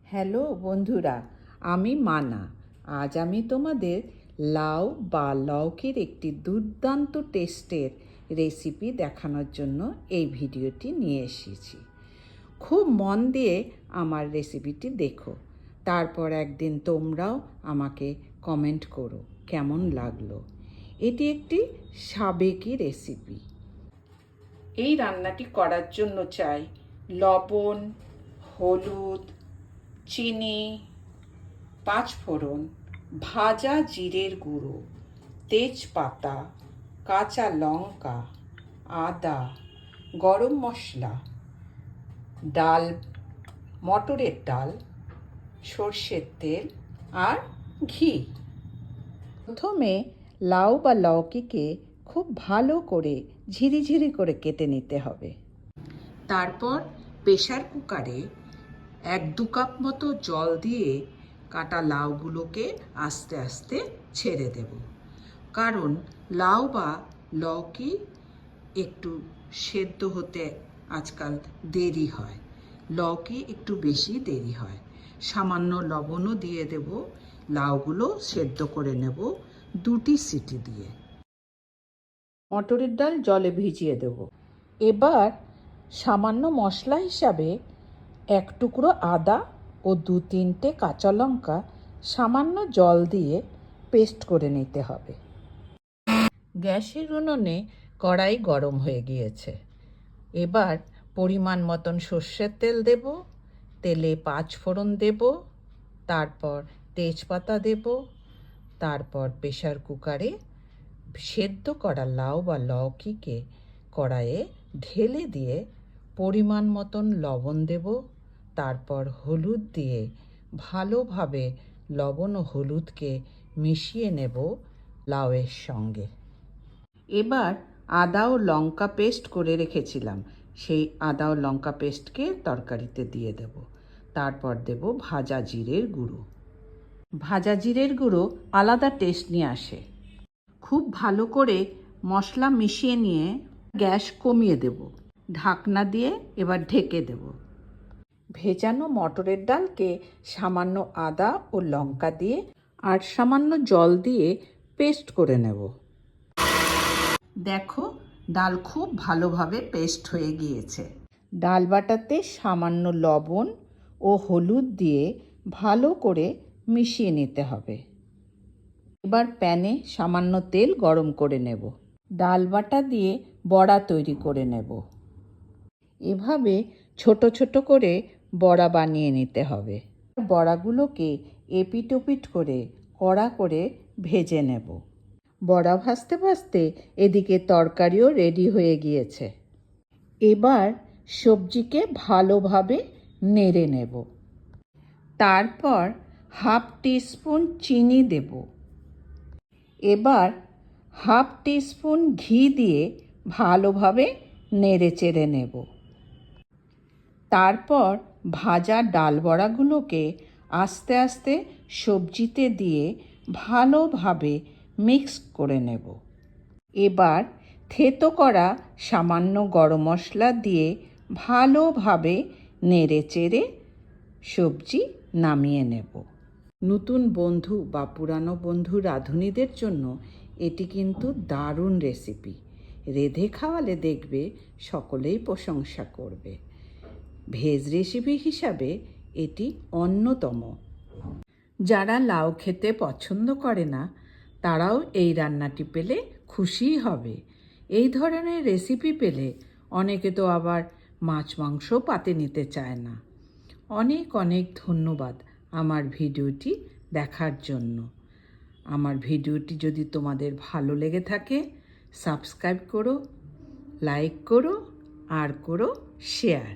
Hello বন্ধুরা, আমি মানা। আজ আমি তোমাদের লাউ বা লৌকির একটি দুর্দান্ত টেস্টের রেসিপি দেখানোর জন্য এই ভিডিওটি নিয়ে এসেছি। খুব মন দিয়ে আমার রেসিপিটি দেখো, তারপর একদিন তোমরাও আমাকে কমেন্ট করো কেমন লাগলো। এটি একটি সাবেকি রেসিপি। এই রান্নাটি করার জন্য চাই লবণ, হলুদ, চিনি, পাঁচফোড়ন, ভাজা জিরের গুঁড়ো, তেজপাতা, কাঁচা লঙ্কা, আদা, গরম মশলা, ডাল, মটরের ডাল, সর্ষের তেল আর ঘি। প্রথমে লাউ বা লৌকিকে খুব ভালো করে ঝিরিঝিরি করে কেটে নিতে হবে। তারপর প্রেসার কুকারে 1-2 কাপ মতো জল দিয়ে কাটা লাউগুলোকে আস্তে আস্তে ছেড়ে দেব, কারণ লাউ বা লৌকি একটু সেদ্ধ হতে আজকাল দেরি হয়, লৌকি একটু বেশি দেরি হয়। সামান্য লবণও দিয়ে দেব, লাউগুলো সেদ্ধ করে নেব 2টি সিটি দিয়ে। মটরের ডাল জলে ভিজিয়ে দেব। এবার সামান্য মশলা হিসাবে 1 টুকরো আদা ও 2-3টে কাঁচা লঙ্কা সামান্য জল দিয়ে পেস্ট করে নিতে হবে। গ্যাসের উনুনে কড়াই গরম হয়ে গিয়েছে। এবার পরিমাণ মতন সর্ষের তেল দেব, তেলে 5 ফোড়ন দেব, তারপর তেজপাতা দেব, তারপর প্রেসার কুকারে সেদ্ধ করা লাউ বা লৌকিকে কড়াইয়ে ঢেলে দিয়ে পরিমাণ মতন লবণ দেব, তারপর হলুদ দিয়ে ভালোভাবে লবণ ও হলুদকে মিশিয়ে নেব লাউয়ের সঙ্গে। এবার আদা ও লঙ্কা পেস্ট করে রেখেছিলাম, সেই আদা ও লঙ্কা পেস্টকে তরকারিতে দিয়ে দেব। তারপর দেব ভাজা জিরের গুঁড়ো। ভাজা জিরের গুঁড়ো আলাদা টেস্ট নিয়ে আসে। খুব ভালো করে মশলা মিশিয়ে নিয়ে গ্যাস কমিয়ে দেব। ঢাকনা দিয়ে এবার ঢেকে দেব। ভেজানো মটরের ডালকে সামান্য আদা ও লঙ্কা দিয়ে আর সামান্য জল দিয়ে পেস্ট করে নেব। দেখো, ডাল খুব ভালোভাবে পেস্ট হয়ে গিয়েছে। ডাল বাটাতে সামান্য লবণ ও হলুদ দিয়ে ভালো করে মিশিয়ে নিতে হবে। এবার প্যানে সামান্য তেল গরম করে নেব। ডাল বাটা দিয়ে বড়া তৈরি করে নেব। এভাবে ছোট ছোট করে বড়া বানিয়ে নিতে হবে। বড়াগুলোকে এপিট ওপিট করে কড়া করে ভেজে নেব। বড়া ভাজতে ভাজতে এদিকে তরকারিও রেডি হয়ে গিয়েছে। এবার সবজিকে ভালোভাবে নেড়ে নেব। তারপর 1/2 টিস্পুন চিনি দেব। এবার 1/2 টিস্পুন ঘি দিয়ে ভালোভাবে নেড়ে চেড়ে নেব। তারপর ভাজা ডাল বড়াগুলোকে আস্তে আস্তে সবজিতে দিয়ে ভালোভাবে মিক্স করে নেব। এবার থেতো করা সামান্য গরম মশলা দিয়ে ভালোভাবে নেড়ে চেড়ে সবজি নামিয়ে নেব। নতুন বন্ধু বা পুরানো বন্ধু রাঁধুনিদের জন্য এটি কিন্তু দারুণ রেসিপি। রেঁধে খাওয়ালে দেখবে সকলেই প্রশংসা করবে। ভেজ রেসিপি হিসাবে এটি অন্যতম। যারা লাউ খেতে পছন্দ করে না তারাও এই রান্নাটি পেলে খুশিই হবে। এই ধরনের রেসিপি পেলে অনেকে তো আবার মাছ মাংস পাতে নিতে চায় না। অনেক অনেক ধন্যবাদ আমার ভিডিওটি দেখার জন্য। আমার ভিডিওটি যদি তোমাদের ভালো লেগে থাকে সাবস্ক্রাইব করো, লাইক করো আর করো শেয়ার।